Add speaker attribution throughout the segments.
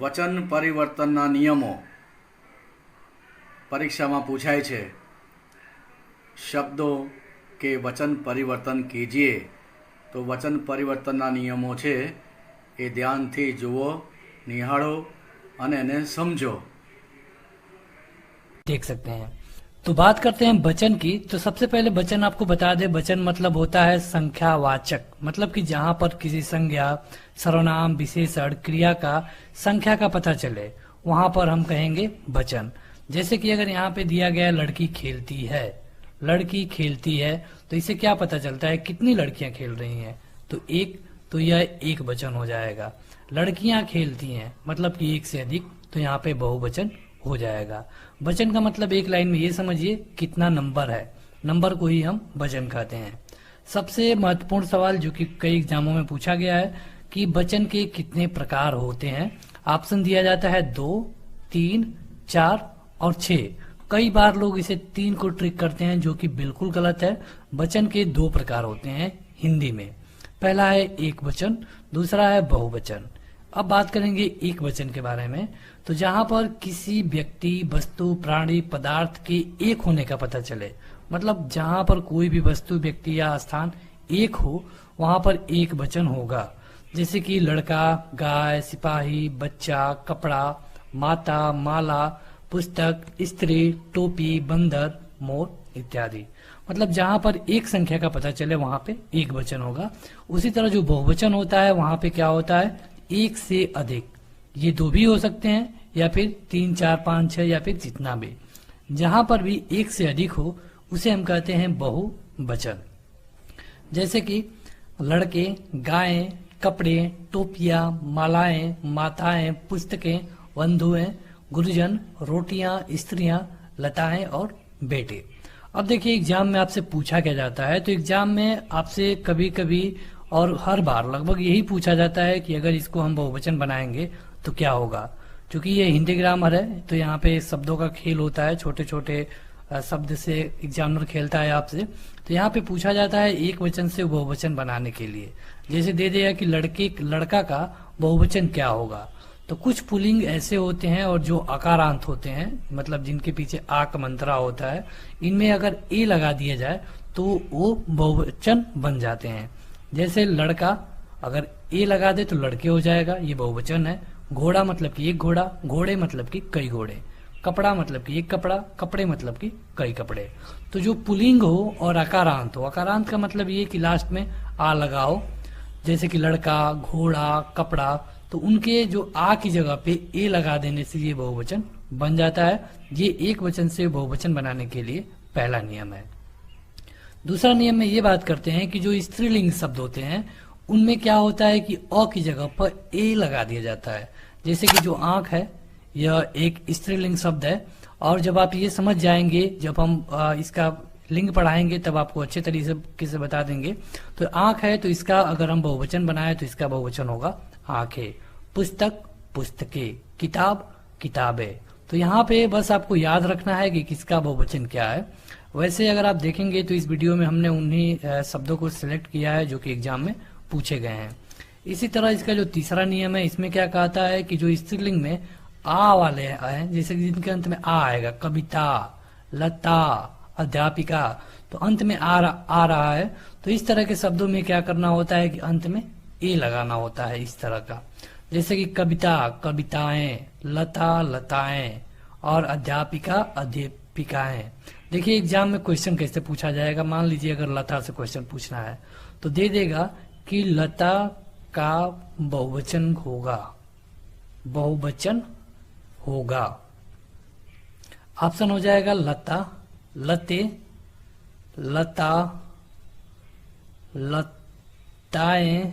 Speaker 1: વચન પરિવર્તનના નિયમો પરીક્ષામાં પૂછાય છે. શબ્દો કે વચન પરિવર્તન કીજીએ તો વચન પરિવર્તનના નિયમો છે એ ધ્યાનથી જુઓ, નિહાળો અને એને સમજો.
Speaker 2: देख सकते हैं. तो बात करते हैं वचन की. तो सबसे पहले वचन आपको बता दे, वचन मतलब होता है संख्यावाचक. मतलब कि जहां पर किसी संज्ञा, सर्वनाम, विशेषण, क्रिया का संख्या का पता चले वहां पर हम कहेंगे वचन. जैसे कि अगर यहाँ पे दिया गया लड़की खेलती है, लड़की खेलती है, तो इससे क्या पता चलता है कितनी लड़कियां खेल रही हैं? तो एक, तो यह एक वचन हो जाएगा. लड़कियां खेलती हैं मतलब कि एक से अधिक, तो यहाँ पे बहुवचन हो जाएगा. वचन का मतलब एक लाइन में ये समझिए कितना नंबर है, नंबर को ही हम वचन कहते हैं. सबसे महत्वपूर्ण सवाल जो कि कई एग्जामों में पूछा गया है कि वचन के कितने प्रकार होते हैं. ऑप्शन दिया जाता है 2, 3, 4 और 6. कई बार लोग इसे 3 को ट्रिक करते हैं जो कि बिल्कुल गलत है. वचन के 2 प्रकार होते हैं हिंदी में. पहला है एक वचन, दूसरा है बहुवचन. अब बात करेंगे एक वचन के बारे में. तो जहां पर किसी व्यक्ति, वस्तु, प्राणी, पदार्थ के एक होने का पता चले, मतलब जहां पर कोई भी वस्तु, व्यक्ति या स्थान एक हो वहां पर एक वचन होगा. जैसे कि लड़का, गाय, सिपाही, बच्चा, कपड़ा, माता, माला, पुस्तक, स्त्री, टोपी, बंदर, मोर इत्यादि. मतलब जहां पर एक संख्या का पता चले वहां पे एक वचन होगा. उसी तरह जो बहुवचन होता है वहां पे क्या होता है, एक से अधिक. ये 2 भी हो सकते हैं या फिर 3, 4, 5, 6 या फिर जितना भी. जहां पर भी एक से अधिक हो उसे हम कहते हैं बहुवचन. जैसे कि लड़के, गायें, कपड़े, टोपियां, मालाएं, माताएं, पुस्तकें, बंधुएं, गुरुजन, रोटियां, स्त्रियां, लताएं और बेटे. अब देखिए एग्जाम में आपसे पूछा क्या जाता है. तो एग्जाम में आपसे कभी कभी और हर बार लगभग यही पूछा जाता है कि अगर इसको हम बहुवचन बनाएंगे तो क्या होगा. क्योंकि ये हिंदी ग्रामर है तो यहाँ पे शब्दों का खेल होता है, छोटे छोटे शब्द से एग्जामिनर खेलता है आपसे. तो यहाँ पे पूछा जाता है एक वचन से बहुवचन बनाने के लिए. जैसे दे दिया कि लड़का का बहुवचन क्या होगा. तो कुछ पुल्लिंग ऐसे होते हैं और जो आकारांत होते हैं, मतलब जिनके पीछे आ का मंत्रा होता है, इनमें अगर ए लगा दिया जाए तो वो बहुवचन बन जाते हैं. जैसे लड़का, अगर ए लगा दे तो लड़के हो जाएगा, ये बहुवचन है. घोड़ा मतलब कि एक घोड़ा, घोड़े मतलब कि कई घोड़े. कपड़ा मतलब कि एक कपड़ा, कपड़े मतलब कि कई कपड़े. तो जो पुल्लिंग हो और आकारांत हो, आकारांत का मतलब ये कि लास्ट में आ लगाओ. जैसे कि लड़का, घोड़ा, कपड़ा, तो उनके जो आ की जगह पे ए लगा देने से ये बहुवचन बन जाता है. ये एक वचन से बहुवचन बनाने के लिए पहला नियम है. दूसरा नियम में ये बात करते हैं कि जो स्त्रीलिंग शब्द होते हैं उनमें क्या होता है कि अ की जगह पर ए लगा दिया जाता है. जैसे कि जो आंख है यह एक स्त्रीलिंग शब्द है. और जब आप ये समझ जाएंगे, जब हम इसका लिंग पढ़ाएंगे तब आपको अच्छे तरीके से बता देंगे. तो आंख है तो इसका अगर हम बहुवचन बनाए तो इसका बहुवचन होगा आंखें. पुस्तक, पुस्तकें. किताब, किताबें. तो यहाँ पे बस आपको याद रखना है कि किसका बहुवचन क्या है. वैसे अगर आप देखेंगे तो इस वीडियो में हमने उन्हीं शब्दों को सिलेक्ट किया है जो कि एग्जाम में पूछे गए हैं. इसी तरह इसका जो तीसरा नियम है इसमें क्या कहता है कि जो स्त्रीलिंग में आ वाले हैं, जैसे कि जिनके अंत में आ आएगा, कविता, लता, अध्यापिका, तो अंत में आ रहा है. तो इस तरह के शब्दों में क्या करना होता है कि अंत में ए लगाना होता है इस तरह का. जैसे कि कविता, कविताएं, लता, लताएं और अध्यापिका, अध्यापिकाएं. देखिए एग्जाम में क्वेश्चन कैसे पूछा जाएगा. मान लीजिए अगर लता से क्वेश्चन पूछना है तो दे देगा कि लता का बहुवचन होगा, बहुवचन होगा. ऑप्शन हो जाएगा लता, लते, लता, लताएं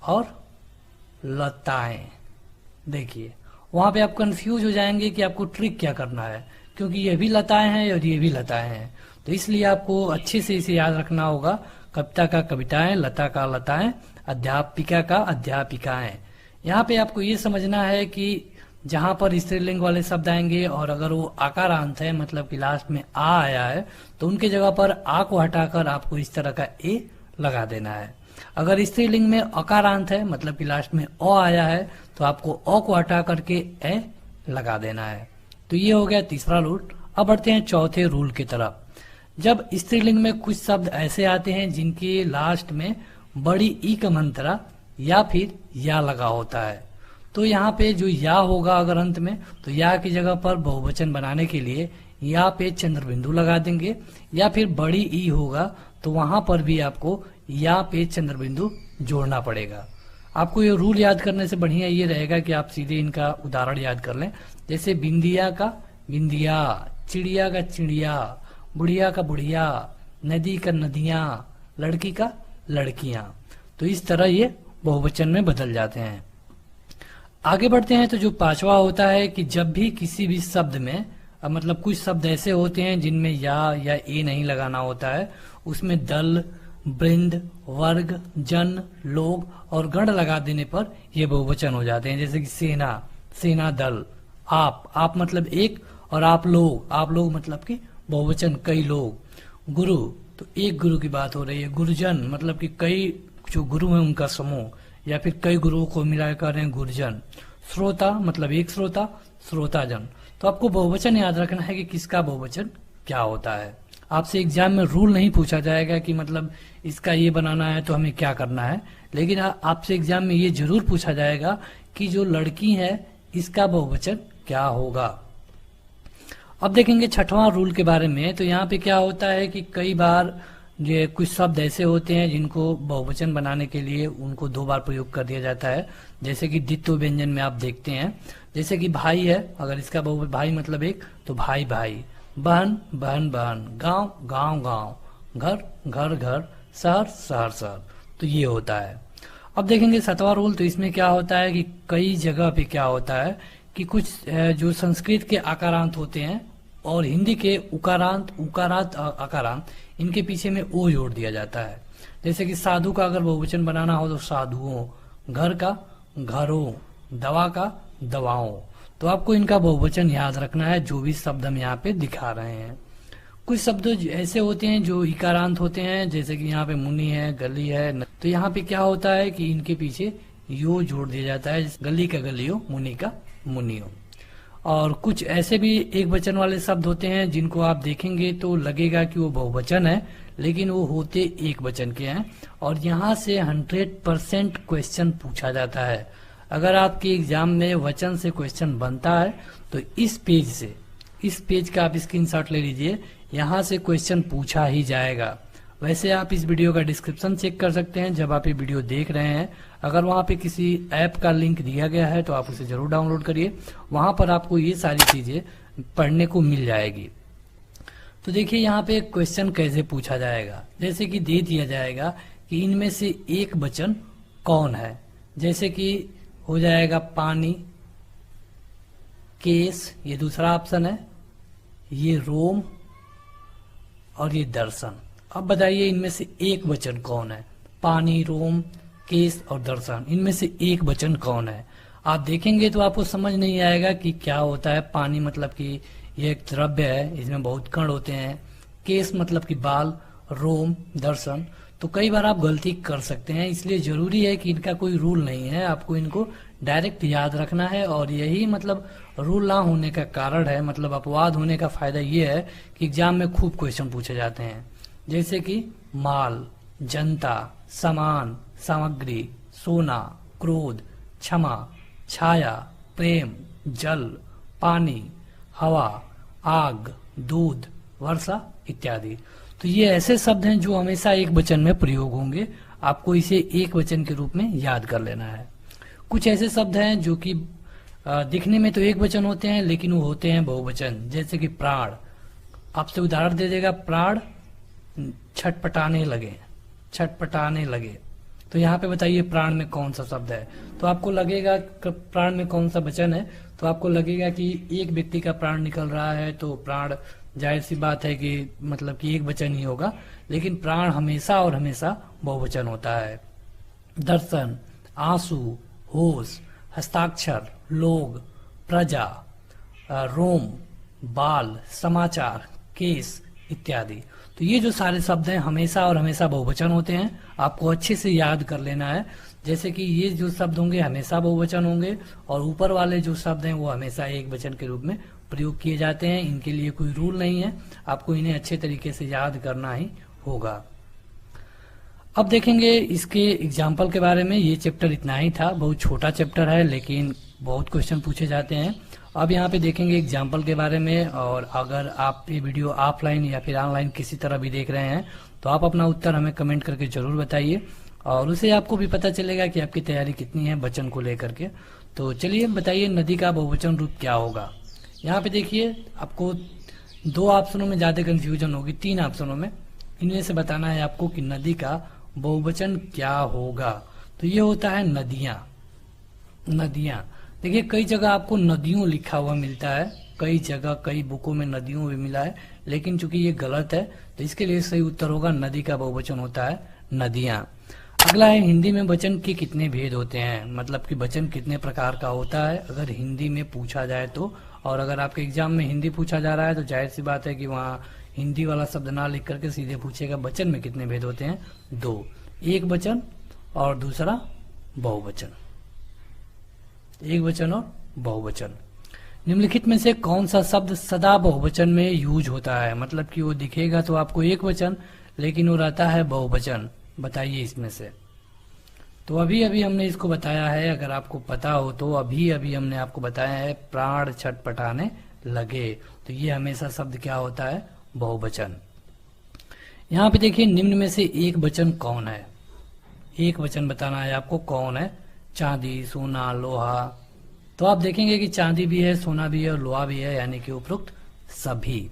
Speaker 2: और लताएं. देखिए वहां पे आप कंफ्यूज हो जाएंगे कि आपको ट्रिक क्या करना है, क्योंकि ये भी लताएं हैं और ये भी लताएं हैं. तो इसलिए आपको अच्छे से इसे याद रखना होगा. कविता का कविताएं, लता का लताएं, अध्यापिका का अध्यापिकाएं. यहाँ पे आपको ये समझना है कि जहां पर स्त्रीलिंग वाले शब्द आएंगे और अगर वो आकारांत है, मतलब कि लास्ट में आ आया है, तो उनके जगह पर आ को हटाकर आपको इस तरह का ए लगा देना है. अगर स्त्रीलिंग में अकारांत है, मतलब कि लास्ट में अ आया है, तो आपको अ को हटा करके ए लगा देना है। तो ये हो गया तीसरा रूल। अब बढ़ते हैं चौथे रूल की तरफ। जब स्त्रीलिंग में कुछ शब्द ऐसे आते हैं जिनके लास्ट में बड़ी ई का मंत्रा या फिर या लगा होता है, तो यहाँ पे जो या होगा अगर अंत में, तो या की जगह पर बहुवचन बनाने के लिए या पे चंद्र बिंदु लगा देंगे, या फिर बड़ी ई होगा तो वहां पर भी आपको या पे चंद्र बिंदु जोड़ना पड़ेगा। आपको ये रूल याद करने से बढ़िया ये रहेगा कि आप सीधे इनका उदाहरण याद कर लें। जैसे बिंदिया का बिंदिया, चिड़िया का चिड़िया, बुढ़िया का बुढ़िया, नदी का नदियां, लड़की का लड़कियां। तो इस तरह ये बहुवचन में बदल जाते हैं। आगे बढ़ते हैं तो जो पांचवा होता है कि जब भी किसी भी शब्द में मतलब कुछ शब्द ऐसे होते हैं जिनमें या ए नहीं लगाना होता है, उसमें दल, वृंद, वर्ग, जन, लोग और गण लगा देने पर ये बहुवचन हो जाते हैं। जैसे कि सेना, सेना दल, आप मतलब एक, और आप लोग मतलब कि बहुवचन कई लोग। गुरु, तो एक गुरु की बात हो रही है। गुरुजन मतलब कि कई जो गुरु हैं उनका समूह, या फिर कई गुरुओं को मिलाकर हैं गुरुजन। श्रोता मतलब एक श्रोता, श्रोताजन। तो आपको बहुवचन याद रखना है कि किसका बहुवचन क्या होता है। आपसे एग्जाम में रूल नहीं पूछा जाएगा कि मतलब इसका ये बनाना है तो हमें क्या करना है, लेकिन आपसे एग्जाम में ये जरूर पूछा जाएगा कि जो लड़की है इसका बहुवचन क्या होगा। अब देखेंगे छठवां रूल के बारे में। तो यहाँ पे क्या होता है कि कई बार ये कुछ शब्द ऐसे होते हैं जिनको बहुवचन बनाने के लिए उनको दो बार प्रयोग कर दिया जाता है। जैसे कि द्वित्व व्यंजन में आप देखते हैं, जैसे कि भाई है, अगर इसका भाई मतलब एक, तो भाई भाई, बहन बहन बहन, गांव गांव गांव, घर घर घर, शहर शहर शहर। तो ये होता है। अब देखेंगे सातवां रूल। तो इसमें क्या होता है कि कई जगह पे क्या होता है कि कुछ जो संस्कृत के आकारांत होते हैं और हिंदी के उकारांत आकारांत, इनके पीछे में ओ जोड़ दिया जाता है। जैसे कि साधु का अगर बहुवचन बनाना हो तो साधुओं, घर का घरों, दवा का दवाओं। तो आपको इनका बहुवचन याद रखना है जो भी शब्द हम यहाँ पे दिखा रहे हैं। कुछ शब्द ऐसे होते हैं जो इकारांत होते हैं, जैसे कि यहाँ पे मुनि है, गली है, तो यहाँ पे क्या होता है कि इनके पीछे यो जोड़ दिया जाता है। गली का गलियो, मुनि का मुनियो। और कुछ ऐसे भी एक वचन वाले शब्द होते हैं जिनको आप देखेंगे तो लगेगा कि वो बहुवचन है, लेकिन वो होते एक वचन के हैं। और यहाँ से 100% क्वेश्चन पूछा जाता है। अगर आपके एग्जाम में वचन से क्वेश्चन बनता है तो इस पेज का आप स्क्रीनशॉट ले लीजिए, यहाँ से क्वेश्चन पूछा ही जाएगा। वैसे आप इस वीडियो का डिस्क्रिप्शन चेक कर सकते हैं जब आप ये वीडियो देख रहे हैं। अगर वहाँ पे किसी ऐप का लिंक दिया गया है तो आप उसे जरूर डाउनलोड करिए, वहां पर आपको ये सारी चीजें पढ़ने को मिल जाएगी। तो देखिए यहाँ पे क्वेश्चन कैसे पूछा जाएगा। जैसे कि दे दिया जाएगा कि इनमें से एक वचन कौन है। जैसे कि हो जाएगा पानी, केस, ये दूसरा ऑप्शन है, ये रोम और ये दर्शन। अब बताइए इनमें से एक वचन कौन है। पानी, रोम, केस और दर्शन, इनमें से एक वचन कौन है। आप देखेंगे तो आपको समझ नहीं आएगा कि क्या होता है। पानी मतलब कि ये एक द्रव्य है, इसमें बहुत कण होते हैं। केस मतलब कि बाल, रोम, दर्शन। तो कई बार आप गलती कर सकते हैं, इसलिए जरूरी है कि इनका कोई रूल नहीं है, आपको इनको डायरेक्ट याद रखना है। और यही मतलब रूल ना होने का कारण है, मतलब अपवाद होने का फायदा ये है कि एग्जाम में खूब क्वेश्चन पूछे जाते हैं। जैसे कि माल, जनता, सामान, सामग्री, सोना, क्रोध, क्षमा, छाया, प्रेम, जल, पानी, हवा, आग, दूध, वर्षा इत्यादि। तो ये ऐसे शब्द हैं जो हमेशा एक वचन में प्रयोग होंगे, आपको इसे एक वचन के रूप में याद कर लेना है। कुछ ऐसे शब्द हैं जो कि दिखने में तो एक वचन होते हैं लेकिन वो होते हैं बहुवचन। जैसे कि प्राण, आपसे उदाहरण दे देगा, प्राण छटपटाने लगे, छटपटाने लगे। तो यहाँ पे बताइए प्राण में कौन सा शब्द है। तो आपको लगेगा प्राण में कौन सा वचन है, तो आपको लगेगा कि एक व्यक्ति का प्राण निकल रहा है, तो प्राण जाहिर सी बात है कि मतलब कि एक वचन ही होगा, लेकिन प्राण हमेशा और हमेशा बहुवचन होता है। दर्शन, आंसू, होश, हस्ताक्षर, लोग, प्रजा, रोम, बाल, समाचार, केस इत्यादि। तो ये जो सारे शब्द हैं हमेशा और हमेशा बहुवचन होते हैं, आपको अच्छे से याद कर लेना है। जैसे कि ये जो शब्द होंगे हमेशा बहुवचन होंगे और ऊपर वाले जो शब्द हैं वो हमेशा एक वचन के रूप में प्रयोग किए जाते हैं। इनके लिए कोई रूल नहीं है, आपको इन्हें अच्छे तरीके से याद करना ही होगा। अब देखेंगे इसके एग्जाम्पल के बारे में। ये चैप्टर इतना ही था, बहुत छोटा चैप्टर है लेकिन बहुत क्वेश्चन पूछे जाते हैं। अब यहाँ पे देखेंगे एग्जाम्पल के बारे में, और अगर आप ये वीडियो ऑफलाइन या फिर ऑनलाइन किसी तरह भी देख रहे हैं तो आप अपना उत्तर हमें कमेंट करके जरूर बताइए, और उससे आपको भी पता चलेगा कि आपकी तैयारी कितनी है वचन को लेकर के। तो चलिए बताइए, नदी का बहुवचन रूप क्या होगा। यहाँ पे देखिए आपको 2 ऑप्शनों में ज्यादा कंफ्यूजन होगी, 3 ऑप्शनों में। इनमें से बताना है आपको कि नदी का बहुवचन क्या होगा। तो ये होता है नदियां। नदियां देखिए, कई जगह आपको नदियों लिखा हुआ मिलता है, कई जगह कई बुकों में नदियों भी मिला है, लेकिन चूंकि ये गलत है तो इसके लिए सही उत्तर होगा नदी का बहुवचन होता है नदियां। अगला है हिंदी में वचन के कितने भेद होते हैं, मतलब कि वचन कितने प्रकार का होता है अगर हिंदी में पूछा जाए तो। और अगर आपके एग्जाम में हिंदी पूछा जा रहा है तो जाहिर सी बात है कि वहाँ हिंदी वाला शब्द ना लिख करके सीधे पूछेगा वचन में कितने भेद होते हैं। 2, एक वचन और दूसरा बहुवचन। एक वचन और बहुवचन। निम्नलिखित में से कौन सा शब्द सदा बहुवचन में यूज होता है, मतलब कि वो दिखेगा तो आपको एक वचन लेकिन वो रहता है बहुवचन। बताइए इसमें से। तो अभी अभी हमने इसको बताया है, अगर आपको पता हो तो अभी अभी हमने आपको बताया है प्राण छटपटाने लगे। तो ये हमेशा शब्द क्या होता है, बहुवचन। यहाँ पे देखिए निम्न में से एक वचन कौन है, एक वचन बताना है आपको कौन है। चांदी, सोना, लोहा। तो आप देखेंगे कि चांदी भी है, सोना भी है और लोहा भी है, यानी कि उपरोक्त सभी।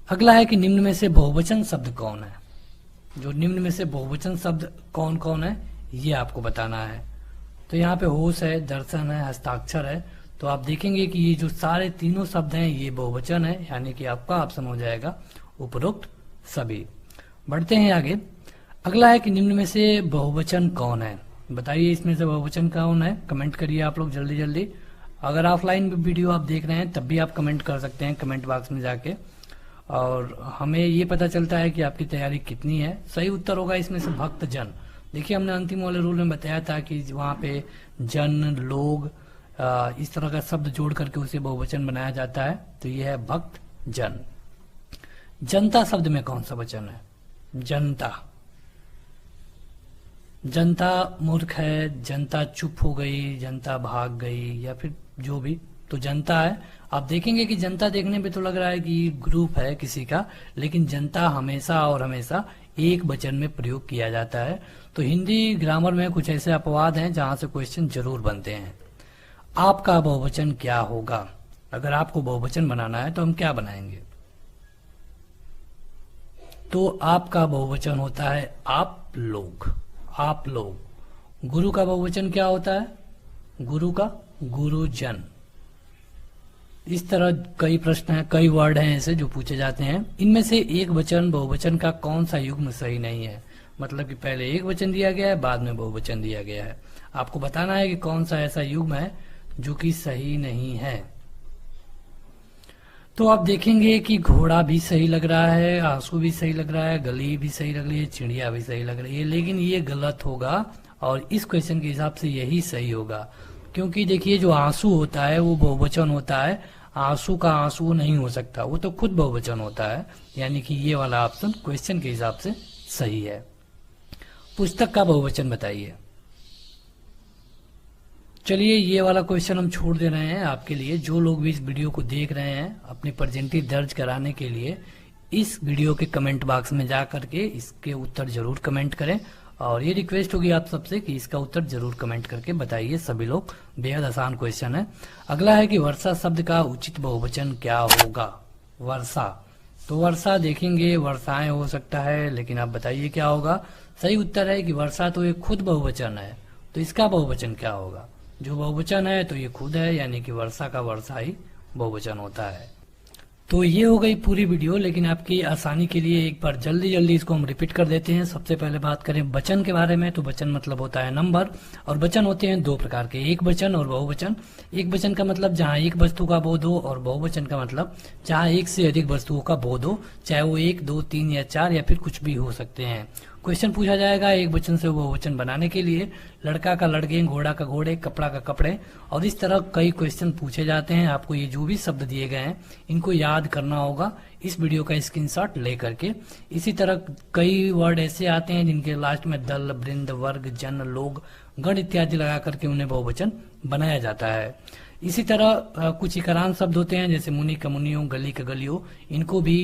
Speaker 2: अगला है कि निम्न में से बहुवचन शब्द कौन है। जो निम्न में से बहुवचन शब्द कौन कौन है ये आपको बताना है। तो यहाँ पे होश है, दर्शन है, हस्ताक्षर है। तो आप देखेंगे कि ये जो सारे तीनों शब्द हैं ये बहुवचन है, यानी कि आपका ऑप्शन हो जाएगा उपरोक्त सभी। बढ़ते हैं आगे। अगला है कि निम्न में से बहुवचन कौन है। बताइए इसमें से बहुवचन कौन है, कमेंट करिए आप लोग जल्दी जल्दी। अगर ऑफलाइन वीडियो आप देख रहे हैं तब भी आप कमेंट कर सकते हैं कमेंट बॉक्स में जाके, और हमें ये पता चलता है कि आपकी तैयारी कितनी है। सही उत्तर होगा इसमें से भक्त जन। देखिए हमने अंतिम वाले रूल में बताया था कि वहाँ पे जन, लोग, इस तरह का शब्द जोड़ करके उसे बहुवचन बनाया जाता है। तो यह है भक्त जन। जनता शब्द में कौन सा वचन है, जनता। जनता मूर्ख है, जनता चुप हो गई, जनता भाग गई, या फिर जो भी, तो जनता है। आप देखेंगे कि जनता देखने पे तो लग रहा है कि ग्रुप है किसी का, लेकिन जनता हमेशा और हमेशा एक वचन में प्रयोग किया जाता है। तो हिंदी ग्रामर में कुछ ऐसे अपवाद हैं जहां से क्वेश्चन जरूर बनते हैं। आपका बहुवचन क्या होगा, अगर आपको बहुवचन बनाना है तो हम क्या बनाएंगे। तो आपका बहुवचन होता है आप लोग, आप लोग। गुरु का बहुवचन क्या होता है, गुरु का गुरुजन। इस तरह कई प्रश्न हैं, कई वर्ड हैं ऐसे जो पूछे जाते हैं। इनमें से एक वचन बहुवचन का कौन सा युग्म सही नहीं है, मतलब कि पहले एक वचन दिया गया है बाद में बहुवचन दिया गया है। आपको बताना है कि कौन सा ऐसा युग्म है जो कि सही नहीं है। तो आप देखेंगे कि घोड़ा भी सही लग रहा है, आंसू भी सही लग रहा है, गली भी सही लग रही है, चिड़िया भी सही लग रही है, लेकिन ये गलत होगा और इस क्वेश्चन के हिसाब से यही सही होगा। क्योंकि देखिए जो आंसू होता है वो बहुवचन होता है, आंसू का आंसू नहीं हो सकता, वो तो खुद बहुवचन होता है, यानी कि ये वाला ऑप्शन क्वेश्चन के हिसाब से सही है। पुस्तक का बहुवचन बताइए। चलिए ये वाला क्वेश्चन हम छोड़ दे रहे हैं आपके लिए। जो लोग भी इस वीडियो को देख रहे हैं अपनी प्रेजेंटी दर्ज कराने के लिए इस वीडियो के कमेंट बॉक्स में जा करके इसके उत्तर जरूर कमेंट करें, और ये रिक्वेस्ट होगी आप सबसे कि इसका उत्तर जरूर कमेंट करके बताइए सभी लोग। बेहद आसान क्वेश्चन है। अगला है कि वर्षा शब्द का उचित बहुवचन क्या होगा। वर्षा, तो वर्षा देखेंगे वर्षाएं हो सकता है, लेकिन आप बताइए क्या होगा। सही उत्तर है कि वर्षा तो एक खुद बहुवचन है, तो इसका बहुवचन क्या होगा। जो बहुवचन है तो ये खुद है, यानी कि वर्षा का वर्षा ही बहुवचन होता है। तो ये हो गई पूरी वीडियो, लेकिन आपकी आसानी के लिए एक बार जल्दी जल्दी इसको हम रिपीट कर देते हैं। सबसे पहले बात करें वचन के बारे में, तो वचन मतलब होता है नंबर, और वचन होते हैं दो प्रकार के, एक वचन और बहुवचन। एक वचन का मतलब जहाँ एक वस्तु का बोध हो, और बहुवचन का मतलब जहाँ एक से अधिक वस्तुओं का बोध हो, चाहे वो 1, 2, 3 या 4 या फिर कुछ भी हो सकते हैं। क्वेश्चन पूछा जाएगा एक वचन से बहुवचन बनाने के लिए, लड़का का लड़के, घोड़ा का घोड़े, कपड़ा का कपड़े, और इस तरह कई क्वेश्चन पूछे जाते हैं। आपको ये जो भी शब्द दिए गए हैं इनको याद करना होगा इस वीडियो का स्क्रीनशॉट ले करके। इसी तरह कई वर्ड ऐसे आते हैं जिनके लास्ट में दल, वृंद, वर्ग, जन, लोग, गण इत्यादि लगा करके उन्हें बहुवचन बनाया जाता है। इसी तरह कुछ इकरान शब्द होते हैं जैसे मुनि का मुनियों, गली का गलियों, इनको भी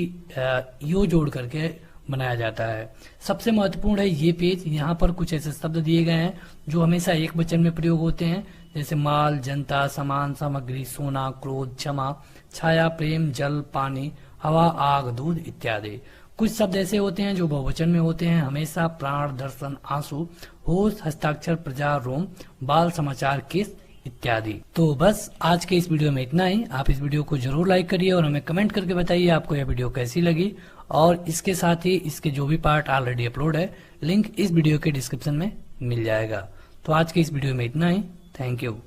Speaker 2: यो जोड़ करके बनाया जाता है। सबसे महत्वपूर्ण है ये पेज, यहाँ पर कुछ ऐसे शब्द दिए गए हैं जो हमेशा एक वचन में प्रयोग होते हैं, जैसे माल, जनता, सामान, सामग्री, सोना, क्रोध, क्षमा, छाया, प्रेम, जल, पानी, हवा, आग, दूध इत्यादि। कुछ शब्द ऐसे होते हैं जो बहुवचन में होते हैं हमेशा, प्राण, दर्शन, आंसू, होश, हस्ताक्षर, प्रजा, रोम, बाल, समाचार, केस इत्यादि। तो बस आज के इस वीडियो में इतना ही। आप इस वीडियो को जरूर लाइक करिए और हमें कमेंट करके बताइए आपको यह वीडियो कैसी लगी, और इसके साथ ही इसके जो भी पार्ट ऑलरेडी अपलोड है लिंक इस वीडियो के डिस्क्रिप्शन में मिल जाएगा। तो आज के इस वीडियो में इतना ही। Thank you.